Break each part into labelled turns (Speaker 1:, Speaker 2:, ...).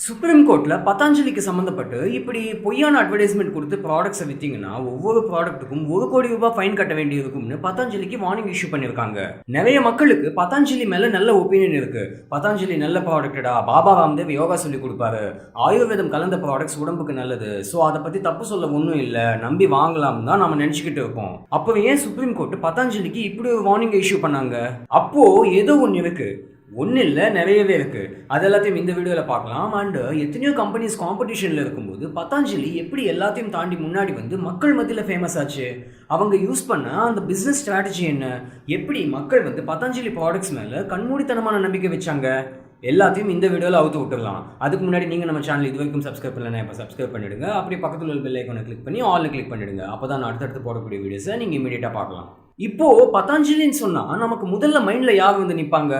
Speaker 1: Supreme கோர்ட்ல பதாஞ்சலிக்கு சம்பந்தப்பட்டு இப்படி பொய்யான அட்வர்டைஸ்மெண்ட் கொடுத்து ப்ராடக்ட்ஸை வித்தீங்கன்னா ஒவ்வொரு ப்ராடக்ட்டுக்கும் ₹1,00,00,000 ஃபைன் கட்ட வேண்டியிருக்கும்னு பதாஞ்சலிக்கு வார்னிங் இஷ்யூ பண்ணிருக்காங்க. நிறைய மக்களுக்கு பதாஞ்சலி மேல நல்ல ஒப்பீனியன் இருக்கு. பதாஞ்சலி நல்ல ப்ராடக்டா, பாபா ராம்தேவ் யோகா சொல்லி கொடுப்பாரு, ஆயுர்வேதம் கலந்த ப்ராடக்ட்ஸ் உடம்புக்கு நல்லது, ஸோ அதை பத்தி தப்பு சொல்ல ஒன்றும் இல்லை, நம்பி வாங்கலாம் தான் நம்ம நினைச்சுக்கிட்டு இருக்கோம். அப்போ ஏன் சுப்ரீம் கோர்ட் பதாஞ்சலிக்கு இப்படி ஒரு வார்னிங் இஷ்யூ பண்ணாங்க? அப்போ ஏதோ ஒன்று இருக்கு, ஒன்றும் இல்லை, நிறையவே இருக்குது. அது எல்லாத்தையும் இந்த வீடியோவில் பார்க்கலாம். அண்டு எத்தனையோ கம்பெனிஸ் காம்படிஷனில் இருக்கும்போது பதாஞ்சலி எப்படி எல்லாத்தையும் தாண்டி முன்னாடி வந்து மக்கள் மத்தியில் ஃபேமஸ் ஆச்சு, அவங்க யூஸ் பண்ண அந்த பிஸ்னஸ் ஸ்ட்ராட்டஜி என்ன, எப்படி மக்கள் வந்து பதாஞ்சலி ப்ராடக்ட்ஸ் மேலே கண்மூடித்தனமான நம்பிக்கை வச்சாங்க, எல்லாத்தையும் இந்த வீடியோவில் அவுத்து விட்டுடலாம். அதுக்கு முன்னாடி நீங்கள் நம்ம சேனல் இது வரைக்கும் சப்ஸ்கிரைப் பண்ணலன்னா இப்போ சப்ஸ்கிரைப் பண்ணிவிடுங்க. அப்படியே பக்கத்தில் உள்ள பெல் ஐக்கானை கிளிக் பண்ணி ஆல்னு கிளிக் பண்ணிவிடுங்க. அப்போ தான் அடுத்தடுத்து போடக்கூடிய வீடியோஸை நீங்கள் இமீடியட்டாக பார்க்கலாம். இப்போது பதாஞ்சலின்னு சொன்னால் நமக்கு முதல்ல மைண்டில் யார் வந்து நிற்பாங்க?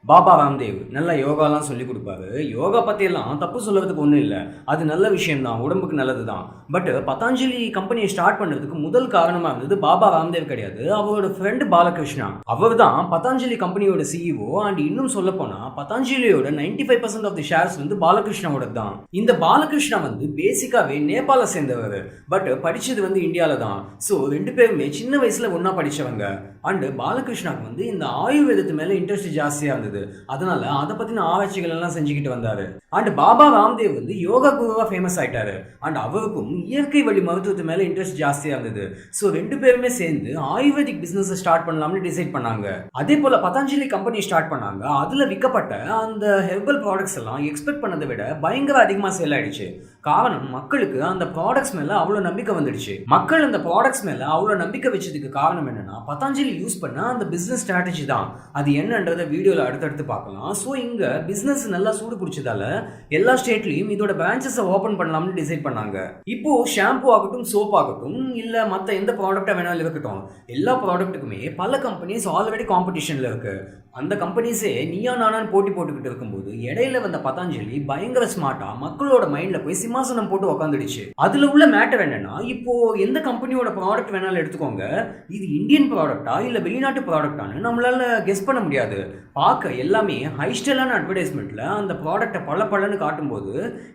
Speaker 1: பாபா ராம்தேவ். நல்ல யோகாலாம் சொல்லி கொடுப்பாரு. யோகா பற்றியெல்லாம் தப்பு சொல்கிறதுக்கு ஒன்றும் இல்லை, அது நல்ல விஷயம்தான், உடம்புக்கு நல்லது தான். பட் பதாஞ்சலி கம்பெனியை ஸ்டார்ட் பண்ணுறதுக்கு முதல் காரணமாக இருந்தது பாபா ராம்தேவ் கிடையாது, அவரோட ஃப்ரெண்டு பாலகிருஷ்ணா. அவர் தான் பதாஞ்சலி கம்பெனியோட சிஇஓ. அண்ட் இன்னும் சொல்ல போனால் பதாஞ்சலியோட 95% ஆஃப் தி ஷேர்ஸ் வந்து பாலகிருஷ்ணாவோட தான். இந்த பாலகிருஷ்ணா வந்து பேசிக்காவே நேபாள சேர்ந்தவர், பட் படித்தது வந்து இந்தியாவில் தான். ஸோ ரெண்டு பேருமே சின்ன வயசில் ஒன்றா படித்தவங்க. அண்டு பாலகிருஷ்ணாவுக்கு வந்து இந்த ஆயுர்வேதத்து மேலே இன்ட்ரெஸ்ட் ஜாஸ்தியாக இருந்தது, அதனால அதை பற்றின ஆராய்ச்சிகள் எல்லாம் செஞ்சுக்கிட்டு வந்தாரு. அண்ட் பாபா ராம்தேவ் வந்து யோகா குருவா ஃபேமஸ் ஆயிட்டாரு. அண்ட் அவருக்கும் இயற்கை வழி மருத்துவத்து மேலே இன்ட்ரெஸ்ட் ஜாஸ்தியாக இருந்தது. ஸோ ரெண்டு பேருமே சேர்ந்து ஆயுர்வேதிக் பிஸ்னஸ் ஸ்டார்ட் பண்ணலாம்னு டிசைட் பண்ணாங்க. அதே போல் பதாஞ்சலி கம்பெனி ஸ்டார்ட் பண்ணாங்க. அதில் விற்கப்பட்ட அந்த ஹெர்பல் ப்ராடக்ட்ஸ் எல்லாம் எக்ஸ்பெக்ட் பண்ணதை விட பயங்கர அதிகமாக சேல் ஆயிடுச்சு. காரணம், மக்களுக்கு அந்த ப்ராடக்ட்ஸ் மேலே அவ்வளோ நம்பிக்கை வந்துடுச்சு. மக்கள் அந்த ப்ராடக்ட்ஸ் மேலே அவ்வளோ நம்பிக்கை வச்சதுக்கு காரணம் என்னன்னா, பதாஞ்சலி யூஸ் பண்ண அந்த பிஸ்னஸ் ஸ்ட்ராட்டஜி தான். அது என்னன்றதை வீடியோவில் அடுத்தடுத்து பார்க்கலாம். ஸோ இங்கே பிஸ்னஸ் நல்லா சூடு பிடிச்சதால எல்லா ஸ்டேட்லையும் இதோட பிரான்ச்சஸை ஓப்பன் பண்ணலாம்னு டிசைட் பண்ணாங்க. இப்போ ஷாம்பு ஆகட்டும், சோப் ஆகட்டும், இல்லை மற்ற எந்த ப்ராடக்டாக வேணாலும் இருக்கட்டும், எல்லா ப்ராடக்ட்டுக்குமே பல கம்பெனிஸ் ஆல்ரெடி காம்படிஷனில் இருக்கு. அந்த கம்பெனிஸே நீயா நானான்னு போட்டி போட்டுக்கிட்டு இருக்கும்போது இடையில வந்த பதாஞ்சலி பயங்கர ஸ்மார்ட்டா மக்களோட மைண்ட்ல போய் சிம்மாசனம் போட்டு உக்காந்துடுச்சு. அதுல உள்ள மேட்டர் என்னன்னா, இப்போ எந்த கம்பெனியோட ப்ராடக்ட் வேணாலும் எடுத்துக்கோங்க, இது இந்தியன் ப்ராடக்டா இல்ல வெளிநாட்டு ப்ராடக்டானு நம்மளால கெஸ் பண்ண முடியாது. பார்க்க எல்லாமே ஹைஸ்டைலான அட்வர்டைஸ்மெண்ட்ல அந்த ப்ராடக்டை பல காட்டும்போது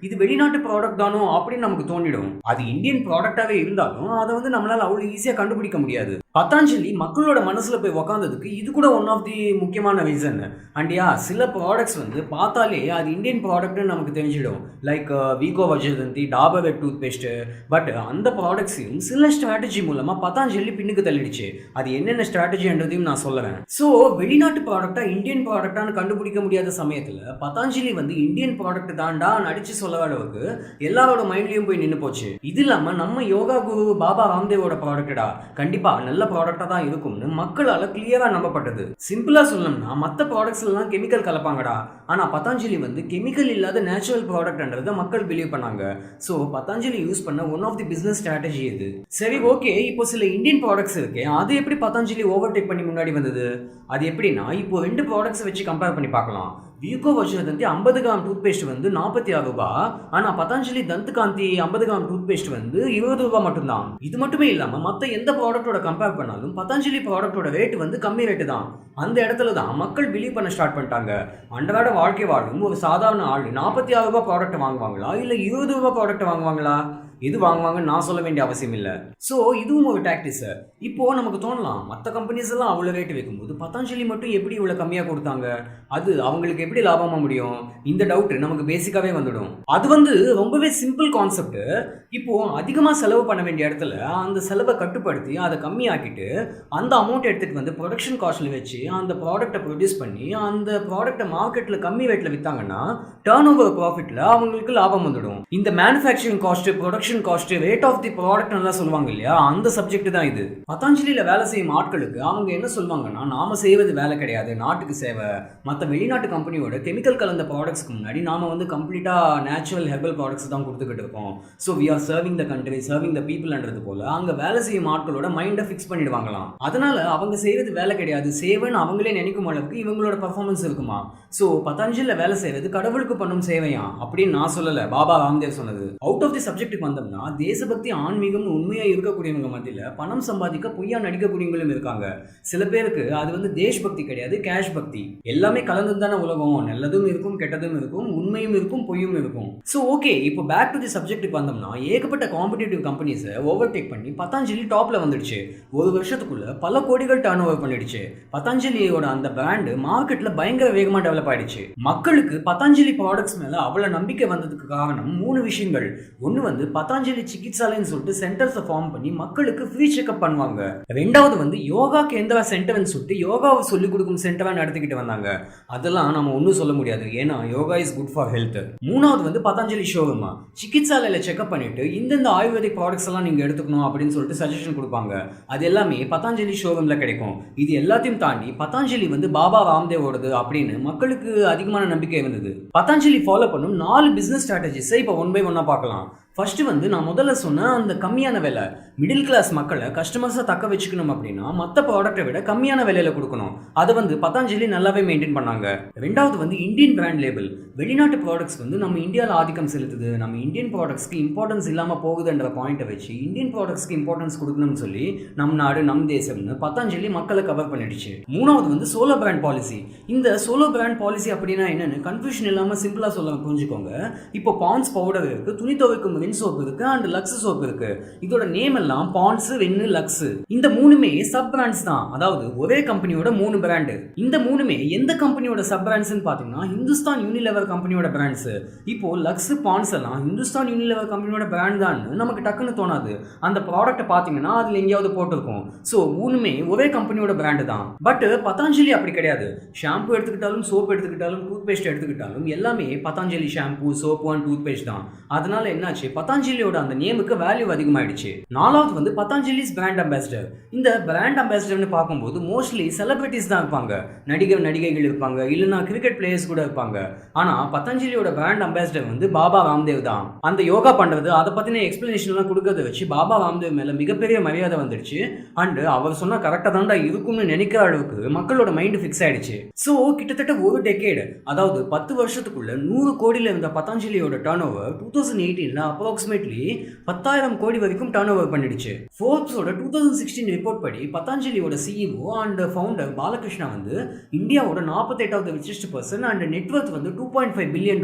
Speaker 1: இது வெளிநாட்டு ப்ராடக்ட் தானோ அப்படின்னு நமக்கு தோணிடும். அது இந்தியன் ப்ராடக்டாவே இருந்தாலும் அதை வந்து நம்மளால அவ்வளவு ஈஸியா கண்டுபிடிக்க முடியாது. பதாஞ்சலி மக்களோட மனசுல போய் உக்காந்ததுக்கு இது கூட ஒன் ஆஃப் தி முக்கியமான ரீசன். அண்டியா சில ப்ராடக்ட்ஸ் வந்து பார்த்தாலே அது இந்தியன் ப்ராடக்ட்னு நமக்கு தெரிஞ்சிடும். Like Vicco Vajradanti, Dabur red toothpaste. But அந்த ப்ராடக்ட்ஸையும் சில ஸ்ட்ராட்டஜி மூலமா பதாஞ்சலி பின்னுக்கு தள்ளிடுச்சு. அது என்னென்ன ஸ்ட்ராட்டஜின்றதையும் நான் சொல்லுறேன். ஸோ வெளிநாட்டு ப்ராடக்டா இந்தியன் ப்ராடக்டானு கண்டுபிடிக்க முடியாத சமயத்தில் பதாஞ்சலி வந்து இந்தியன் ப்ராடக்ட் தாண்டா நடிச்சு சொல்ல அளவுக்கு எல்லாரோட மைண்ட்லயும் போய் நின்று போச்சு. இது இல்லாம நம்ம யோகா குரு பாபா ராம்தேவோட ப்ராடக்டா கண்டிப்பா நல்ல ப்ராடக்டா தான் இருக்கும்னு மக்களால கிளியரா நம்பப்பட்டது. சிம்பிளா சொல்லணும்னா மற்ற ப்ராடக்ட்ஸ் எல்லாம் கெமிக்கல் கலப்பாங்கடா, ஆனா பதாஞ்சலி வந்து கெமிக்கல் இல்லாத நேச்சுரல் ப்ராடக்ட்ன்றதை மக்கள் பிலீவ் பண்ணாங்க. ஸோ பதாஞ்சலி யூஸ் பண்ண one of the business strategy இது. சரி, ஓகே, இப்போ சில இந்தியன் ப்ராடக்ட்ஸ் இருக்கு, அது எப்படி பதாஞ்சலி ஓவர்டேக் பண்ணி முன்னாடி வந்தது? அது எப்படின்னா, இப்போ ரெண்டு ப்ராடக்ட்ஸ் வச்சு கம்பேர் பண்ணி பார்க்கலாம். வீகோ வஜ்ரதந்தி 50 கிராம் டூத் பேஸ்ட் வந்து ₹46, ஆனா பதாஞ்சலி தந்தகாந்தி 50 கிராம் டூத் பேஸ்ட் வந்து ₹20 மட்டும்தான். இது மட்டுமே இல்லாம மற்ற எந்த ப்ராடக்டோட கம்பேர் பண்ணாலும் பதாஞ்சலி ப்ராடக்டோட ரேட் வந்து கம்மி ரேட்டு தான். அந்த இடத்துல தான் மக்கள் பிலீவ் பண்ண ஸ்டார்ட் பண்ணிட்டாங்க. அன்றாட வாழ்க்கை வாழும் ஒரு சாதாரண ஆள் ₹46 ப்ராடக்ட் வாங்குவாங்களா இல்ல ₹20 ப்ராடக்ட் வாங்குவாங்களா? இது வாங்குவாங்கன்னு நான் சொல்ல வேண்டிய அவசியம் இல்லை. ஸோ இதுவும் ஒரு டாக்டிஸ். இப்போ நமக்கு தோணலாம், மற்ற கம்பெனிஸ் எல்லாம் அவ்வளோ ரேட்டு வைக்கும்போது பதாஞ்சலி மட்டும் எப்படி இவ்வளோ கம்மியாக கொடுத்தாங்க, அது அவங்களுக்கு எப்படி லாபமாக முடியும்? இந்த டவுட் நமக்கு பேசிக்காவே வந்துடும். அது வந்து ரொம்பவே சிம்பிள் கான்செப்ட். இப்போ அதிகமாக செலவு பண்ண வேண்டிய இடத்துல அந்த செலவை கட்டுப்படுத்தி அதை கம்மியாக்கிட்டு அந்த அமௌண்ட் எடுத்துகிட்டு வந்து ப்ரொடக்ஷன் காஸ்ட்ல வச்சு அந்த ப்ராடக்டை ப்ரொடியூஸ் பண்ணி அந்த ப்ராடக்டை மார்க்கெட்டில் கம்மி ரேட்டில் விற்றாங்கன்னா டர்ன் ஓவர் ப்ராஃபிட்டில் அவங்களுக்கு லாபம் வந்துடும். இந்த manufacturing cost, production cost, rate of the product நல்லா சொல்லுவாங்க இல்லையா, அந்த சப்ஜெக்ட் தான் இது. பதாஞ்சலியில் வேலை செய்யும் ஆட்களுக்கு அவங்க என்ன சொல்லுவாங்கன்னா, நாம செய்வது வேலை கிடையாது, நாட்டுக்கு சேவை. மற்ற வெளிநாட்டு கம்பெனியோட கெமிக்கல் கலந்த ப்ராடக்ட்ஸ்க்கு முன்னாடி நாம வந்து கம்ப்ளீட்டா நேச்சுரல் ஹெர்பல் ப்ராடக்ட்ஸ் தான் கொடுத்துக்கிட்டு இருக்கோம். So we are serving the country, serving the பீப்புள்ன்றது போல அங்க வேலை செய்யும் ஆட்களோட மைண்டை ஃபிக்ஸ் பண்ணிடுவாங்களாம். அதனால அவங்க செய்வது வேலை கிடையாது, சேவைன்னு அவங்களே நினைக்கும் அளவுக்கு இவங்களோட பர்ஃபார்மன்ஸ் இருக்குமா. ஸோ பதாஞ்சலியில் வேலை செய்வது கடவுளுக்கு பண்ணும் சேவையா அப்படின்னு நான் சொல்லல, பாபா ராம்தேவ் சொன்னது. அவுட் ஆஃப் தி சப்ஜெக்ட்டுக்கு வந்தோம்னா தேசபக்தி ஆன்மீகம் உண்மையா இருக்கக்கூடியவங்க மத்தியில பணம் சம்பாதிக்க பொய்யா நடிக்கக்கூடியவங்களும் இருக்காங்க. சில பேருக்கு அது வந்து தேஷ்பக்தி கிடையாது, கேஷ் பக்தி. எல்லாமே கலந்து தானே உலகம். நல்லதும் இருக்கும், கெட்டதும் இருக்கும், உண்மையும் இருக்கும், பொய்யும் இருக்கும். ஸோ ஓகே, இப்போ பேக் டு தி சப்ஜெக்ட்டுக்கு வந்தோம்னா ஏகப்பட்ட காம்படிட்டிவ் கம்பெனிஸை ஓவர்டேக் பண்ணி பதஞ்சலி டாப்ல வந்துடுச்சு. ஒரு வருஷத்துக்குள்ள பல கோடிகள் டர்ன் ஓவர் பண்ணிடுச்சு. பதஞ்சலியோட அந்த பிராண்ட் மார்க்கெட்ல பயங்கர வேகமா டெவலப் ஆயிடுச்சு. மக்களுக்கு பதஞ்சலி ப்ராடக்ட்ஸ் மேல அவ்வளவு நம்பிக்கை வந்ததுக்கு காரணம் 3 விஷயங்கள். ஒன்னு வந்து பதஞ்சலி சிகித்சாலயன்னு சொல்லிட்டு சென்டர்ஸை ஃபார்ம் பண்ணி மக்களுக்கு ஃப்ரீ செக்அப் பண்ணுவாங்க. ரெண்டாவது வந்து யோகா கேந்திரா சென்டர்னு சொல்லிட்டு யோகாவை சொல்லிக் கொடுக்கும் சென்டரா நடத்திக்கிட்டு வந்தாங்க. அதெல்லாம் நம்ம ஒன்றும் சொல்ல முடியாது, ஏன்னா yoga is good for health. மூணாவது வந்து பதஞ்சலி ஷோரூமா சிகித்சாலயில செக்அப் பண்ணிட்டு இந்தந்த ஆயுர்வேதிக் ப்ராடக்ட்ஸ் எல்லாம் நீங்க எடுத்துக்கணும் அப்படின்னு சொல்லிட்டு சஜஷன் கொடுப்பாங்க. அது எல்லாமே பதஞ்சலி ஷோரூம்ல கிடைக்கும். இது எல்லாத்தையும் தாண்டி பதஞ்சலி வந்து பாபா ராம்தேவோடது அப்படின்னு மக்களுக்கு அதிகமான நம்பிக்கை இருந்தது. பதஞ்சலி ஃபாலோ பண்ணும் 4 பிசினஸ் ஸ்ட்ராட்டஜிஸை இப்போ ஒன் பை ஒன்னா பார்க்கலாம். ஃபர்ஸ்ட் வந்து நான் முதல்ல சொன்ன அந்த கம்மியான விலை, மிடில் கிளாஸ் மக்களை கஸ்டமர்ஸை தக்க வச்சுக்கணும் அப்படின்னா மற்ற ப்ராடக்ட்டை விட கம்மியான விலையில கொடுக்கணும். அதை வந்து பதஞ்சலி நல்லாவே மெயின்டைன் பண்ணாங்க. ரெண்டாவது வந்து இந்தியன் பிராண்ட் லேபிள். வெளிநாட்டு ப்ராடக்ட்ஸ் வந்து நம்ம இந்தியாவில் ஆதிக்கம் செலுத்துது, நம்ம இந்தியன் ப்ராடக்ட்ஸ்க்கு இம்பார்ட்டன்ஸ் இல்லாமல் போகுதுன்ற பாயிண்ட்டை வச்சு இந்தியன் ப்ராடக்ட்ஸ்க்கு இம்பார்ட்டன்ஸ் கொடுக்கணும்னு சொல்லி நம் நாடு நம் தேசம்னு பதஞ்சலி மக்களை கவர் பண்ணிடுச்சு. மூணாவது வந்து சோலோ பிராண்ட் பாலிசி. இந்த சோலோ பிராண்ட் பாலிசி அப்படின்னா என்னன்னு கன்ஃபியூஷன் இல்லாமல் சிம்பிளாக சொல்ல புரிஞ்சுக்கோங்க. இப்போ பாண்ட்ஸ் பவுடர் இருக்கு, துணி துவைக்கும் ரின் சோப் இருக்கு அண்ட் லக்ஸ் சோப் இருக்கு. இதோட நேம் எல்லாம் பாண்ட்ஸ், வென்னு, லக்ஸ். இந்த மூணுமே சப் பிராண்ட்ஸ் தான், அதாவது ஒரே கம்பெனியோட 3 பிராண்ட். இந்த மூணுமே எந்த கம்பெனியோட சப் பிராண்ட்ஸ்னு பாத்தீங்கன்னா ஹிந்துஸ்தான் யூனிலெவர் கம்பெனியோட பிராண்ட்ஸ். இப்போ லக்ஸ், பாண்ட்ஸ் எல்லாம் ஹிந்துஸ்தான் யூனிலெவர் கம்பெனியோட பிராண்ட் தான் நமக்கு டக்குன்னு தோணாது. அந்த ப்ராடக்ட்டை பாத்தீங்கன்னா அதுல எங்கேயாவது போட்டிருக்கும். ஸோ மூணுமே ஒரே கம்பெனியோட பிராண்டு தான். பட் பதஞ்சலி அப்படி கிடையாது. ஷாம்பு எடுத்துக்கிட்டாலும், சோப் எடுத்துக்கிட்டாலும், டூத் பேஸ்ட் எடுத்துக்கிட்டாலும் எல்லாமே Patanjali shampoo, soap and toothpaste தான். அதனால என்னாச்சு, பதஞ்சலியோட அந்த நேமுக்கு வேல்யூ அதிகமாயிடுச்சு. நாலாவது வந்து பதஞ்சலிஸ் பிராண்ட் அம்பாசிடர். இந்த பிராண்ட் அம்பாசிடர்னு பார்க்கும்போது மோஸ்ட்லி செலிபிரிட்டிஸ் தான் இருப்பாங்க. நடிகைகள் இருப்பாங்க, இல்லைன்னா கிரிக்கெட் பிளேயர்ஸ் கூட இருப்பாங்க. ஆனா பதஞ்சலியோட பிராண்ட் அம்பாசிடர் வந்து பாபா ராம்தேவ் தான். அந்த யோகா பண்றது, அதை பத்தின எக்ஸ்பிளனேஷன் எல்லாம் கொடுக்கறத வச்சு பாபா ராம்தேவ் மேல மிகப்பெரிய மரியாதை வந்துடுச்சு. அண்ட் அவர் சொன்னா கரெக்டா தாண்டா இருக்கும்னு நினைக்கிற அளவுக்கு மக்களோட மைண்ட் ஃபிக்ஸ் ஆயிடுச்சு. ஸோ கிட்டத்தட்ட ஒரு டெக்கேடு, அதாவது 10 வருஷத்துக்குள்ள 100 கோடியில இருந்த பதஞ்சலியோட டர்ன் ஓவர் 2018ல அப்ராக்சிமேட்லி 10,000 கோடி வரைக்கும் டர்ன் ஓவர் பண்ணிடுச்சு. ஃபோர்ப்ஸோட 2016 ரிப்போர்ட் படி பதஞ்சலியோட சிஇஓ அண்ட் ஃபவுண்டர் பாலகிருஷ்ணா வந்து இந்தியாவோட 48வது ரிச்சஸ்ட் பர்சன் அண்ட் நெட்வொர்த் வந்து $2.5 பில்லியன்.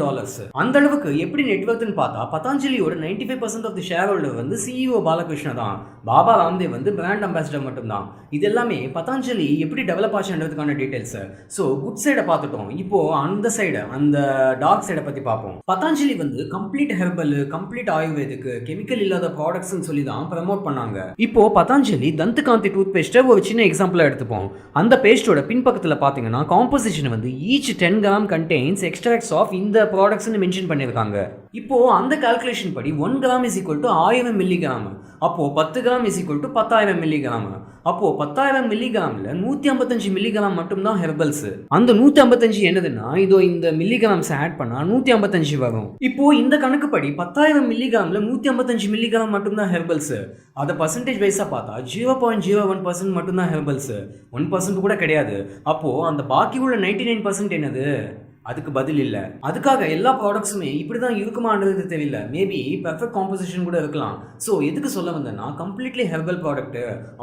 Speaker 1: அந்த அளவுக்கு எப்படி நெட்வொர்த்னு பார்த்தா பதஞ்சலியோட 95% ஆஃப் தி ஷேர் ஹோல்டர் வந்து சிஇஓ பாலகிருஷ்ணா தான். பாபா ராம்தேவ் வந்து பிராண்ட் அம்பாசிடர் மட்டும் தான். இது எல்லாமே பதஞ்சலி எப்படி டெவலப் ஆச்சுன்றதுக்கான டீடைல்ஸ். ஸோ குட் சைடை பார்த்துட்டோம். இப்போ அந்த சைடு, அந்த டார்க் சைடை பத்தி பார்ப்போம். பதஞ்சலி வந்து கம்ப்ளீட் ஹெர்பல், கம்ப்ளீட் ஆயுர்வேதிக்கு, கெமிக்கல் இல்லாத ப்ராடக்ட்ஸ் சொல்லி தான் ப்ரமோட் பண்ணாங்க. இப்போ பதஞ்சலி தந்தகாந்தி டூத் பேஸ்ட்டை ஒரு சின்ன எக்ஸாம்பிளா எடுத்துப்போம். அந்த பேஸ்டோட பின்பக்கத்துல பாத்தீங்கன்னா காம்போசிஷன் வந்து each 10 gram contains extracts of இந்த ப்ராடக்ட்ஸ்னு மென்ஷன் பண்ணிருக்காங்க. இப்போ அந்த கால்குலேஷன் படி 1 gram is equal to 1000 milligram. அப்போ 10 gram is equal to 10,000 milligram. அப்போ 10,000 மில்லிகிராம்ல 155 மில்லிகிராம் மட்டும் தான் ஹெர்பல்ஸ். அந்த 155 என்னதுன்னா இதோ இந்த மில்லிகிராம்ஸ் ஆட் பண்ணா 155 வரும். இப்போ இந்த கணக்கு படி 10,000 மில்லிகிராம்ல 155 மில்லிகிராம் மட்டும் தான் ஹெர்பல்ஸ். அதை பர்சன்டேஜ் வைஸா பார்த்தா 0.01% மட்டும் தான் ஹெர்பல்ஸ், 1% கூட கிடையாது. அப்போ அந்த பாக்கி உள்ள 99% என்னது? அதுக்கு பதில் இல்லை. அதுக்காக எல்லா ப்ராடக்ட்ஸுமே இப்படி தான் இருக்குமான்றது தெரியல. மேபி பெர்ஃபெக்ட் காம்போசிஷன் கூட இருக்கலாம். ஸோ எதுக்கு சொல்ல வந்தேன்னா கம்ப்ளீட்லி ஹெர்பல் ப்ராடக்ட்,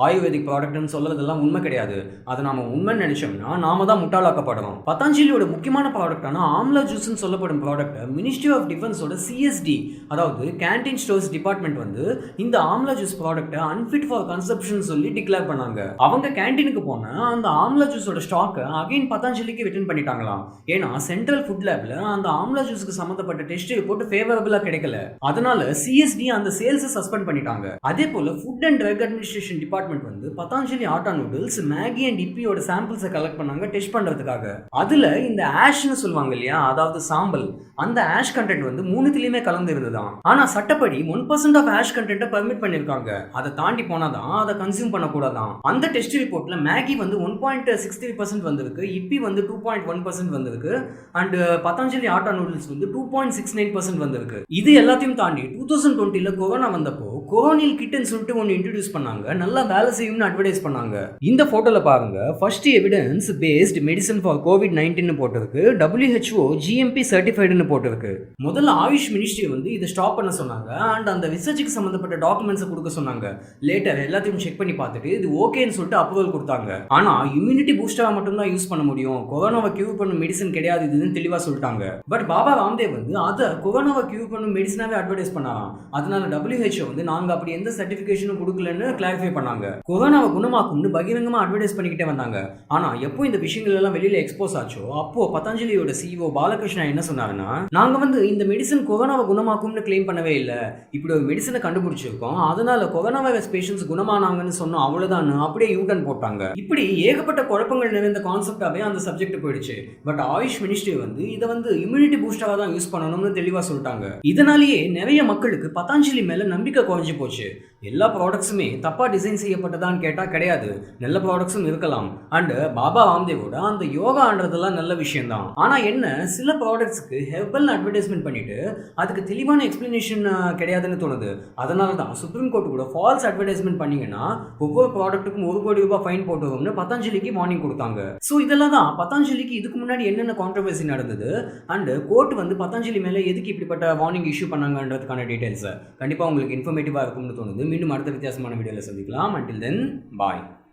Speaker 1: ஆயுர்வேதிக் ப்ராடக்ட்னு சொல்றதெல்லாம் உண்மை கிடையாது. அதை நாம உண்மைன்னு நினைச்சோம்னா நாம தான் முட்டாளாக்கப்படுறோம். பதஞ்சலியோட முக்கியமான ப்ராடக்டான ஆம்லா ஜூஸ்ன்னு சொல்லப்படும் ப்ராடக்ட் மினிஸ்ட்ரி ஆஃப் டிஃபென்ஸோட சிஎஸ்டி, அதாவது கேன்டீன் ஸ்டோர்ஸ் டிபார்ட்மெண்ட் வந்து இந்த ஆம்லா ஜூஸ் ப்ராடக்ட்டை அன்ஃபிட் ஃபார் கன்சப்ஷன் சொல்லி டிக்ளேர் பண்ணாங்க. அவங்க கேன்டீனுக்கு போன அந்த ஆம்லா ஜூஸோட ஸ்டாக்கை அகைன் பதஞ்சலிக்கு ரிட்டர்ன் பண்ணிட்டாங்களாம். ஏன்னா சென்ட்ரல் ஃபுட் லேப்ல அந்த ஆம்லா ஜூஸ்க்கு சம்பந்தப்பட்ட டெஸ்ட் ரிப்போர்ட் ஃபேவரபிளா கிடைக்கல. அதனால சிஎஸ்டி அந்த சேல்ஸ் சஸ்பெண்ட் பண்ணிட்டாங்க. அதே போல food and drug administration department வந்து Patanjali atta noodles, Maggi and இப்பியோட சாம்பிள்ஸை கலெக்ட் பண்ணாங்க டெஸ்ட் பண்றதுக்காக. அதுல இந்த ஆஷ்னு சொல்லுவாங்க இல்லையா, அதாவது சாம்பல், அந்த ஆஷ் கண்டென்ட் வந்து மூணுத்திலயுமே கலந்து இருந்ததாம். ஆனா சட்டப்படி 1% ஆஃப் ஆஷ் கண்டென்ட்டை பர்மிட் பண்ணிருக்காங்க. அதை தாண்டி போனாதான் அதை கன்சியூம் பண்ணக்கூடாதான். அந்த டெஸ்ட் ரிப்போர்ட்ல மேகி வந்து 1.63% வந்திருக்கு, இப்பி வந்து 2.1% வந்திருக்கு அண்ட் பதஞ்சலி ஆட்டா நூடுல்ஸ் வந்து 2.69% வந்திருக்கு. இது எல்லாத்தையும் தாண்டி 2020ல கொரோனா வந்தப்போ கொரோனில் கிட்னு சொல்லிட்டு ஒன்று இன்ட்ரடியூஸ் பண்ணாங்க, நல்லா வேலை செய்யும்னு அட்வர்டைஸ் பண்ணாங்க. இந்த போட்டோல பாருங்க, first evidence based medicine for COVID-19 போட்டிருக்கு, WHO GMP சர்டிஃபைடுன்னு போட்டிருக்கு. முதல்ல ஆயுஷ் மினிஸ்ட்ரி வந்து இதை ஸ்டாப் பண்ண சொன்னாங்க அண்ட் அந்த ரிசர்ச்சுக்கு சம்பந்தப்பட்ட டாக்குமெண்ட்ஸை கொடுக்க சொன்னாங்க. லேட்டர் எல்லாத்தையும் செக் பண்ணி பார்த்துட்டு இது ஓகேன்னு சொல்லிட்டு அப்ரூவல் கொடுத்தாங்க. ஆனா இம்யூனிட்டி பூஸ்டரா மட்டும் தான் யூஸ் பண்ண முடியும், கொரோனாவை கியூர் பண்ணும் மெடிசன் கிடையாது இதுன்னு தெளிவா சொல்லிட்டாங்க. பட் பாபா ராம்தேவ் வந்து அதை கொரோனாவை கியூர் பண்ணும் மெடிசனாவே அட்வர்டைஸ் பண்ணாராம். அதனால WHO வந்து நாங்க அப்படி எந்த சர்டிபிகேஷனும் கொடுக்கலன்னு கிளாரிஃபை பண்ணாங்க. கொரோனாவை குணமாக்கும்னு பகிரங்கமா அட்வர்டைஸ் பண்ணிக்கிட்டே வந்தாங்க. ஆனா எப்போ இந்த விஷயங்கள் எல்லாம் வெளியில எக்ஸ்போஸ் ஆச்சோ அப்போ பதஞ்சலியோட CEO பாலகிருஷ்ணா என்ன சொன்னாங்கன்னா, நாங்க வந்து இந்த மெடிசன் கொரோனாவை குணமாக்கும்னு கிளைம் பண்ணவே இல்லை, இப்படி ஒரு மெடிசனை கண்டுபிடிச்சிருக்கோம், அதனால கொரோனா வைரஸ் பேஷண்ட்ஸ் குணமானாங்கன்னு சொன்னோம், அவ்வளவுதான் அப்படியே யூட்டன் போட்டாங்க. இப்படி ஏகப்பட்ட குழப்பங்கள் நிறைந்த கான்செப்டாவே அந்த சப்ஜெக்ட் போயிடுச்சு. பட் ஆயுஷ் மினிஸ்ட்ரி வந்து இதை வந்து இம்யூனிட்டி பூஸ்டரா தான் யூஸ் பண்ணணும்னு தெளிவா சொல்லிட்டாங்க. இதனாலேயே நிறைய மக்களுக்கு பதஞ்சலி மேல நம்பிக்கை குறைஞ்சு போச்சு. எல்லா ப்ராடக்ட்ஸுமே தப்பா டிசைன் செய்யப்பட்டதான்னு கேட்டா கிடையாது, நல்ல ப்ராடக்ட்ஸும் இருக்கலாம். அண்ட் பாபா ராம்தேவோட அந்த யோகான்றதெல்லாம் நல்ல விஷயம் தான். ஆனா என்ன, சில ப்ராடக்ட்ஸ்க்கு ஹெர்பல் அட்வர்டைஸ்மெண்ட் பண்ணிட்டு அதுக்கு தெளிவான எக்ஸ்பிளனேஷன் கிடையாதுன்னு தோணுது. அதனால தான் சுப்ரீம் கோர்ட் கூட ஃபால்ஸ் அட்வர்டைஸ்மெண்ட் பண்ணீங்கன்னா ஒவ்வொரு ப்ராடக்ட்டுக்கும் ₹1 கோடி ஃபைன் போட்டுருவோம்னு பதஞ்சலிக்கு வார்னிங் கொடுத்தாங்க. ஸோ இதெல்லாம் தான் பதஞ்சலிக்கு இதுக்கு முன்னாடி என்னென்ன கான்ட்ரவர்சி நடந்தது அண்ட் கோர்ட் வந்து பதஞ்சலி மேலே எதுக்கு இப்படிப்பட்ட வார்னிங் இஷ்யூ பண்ணாங்கன்றதுக்கான டீடைல்ஸ் கண்டிப்பாக உங்களுக்கு இன்ஃபர்மேட்டிவாக இருக்கும்னு தோணுது. மீண்டும் அடுத்த வித்தியாசமான வீடியோவில் சந்திக்கலாம். until then bye.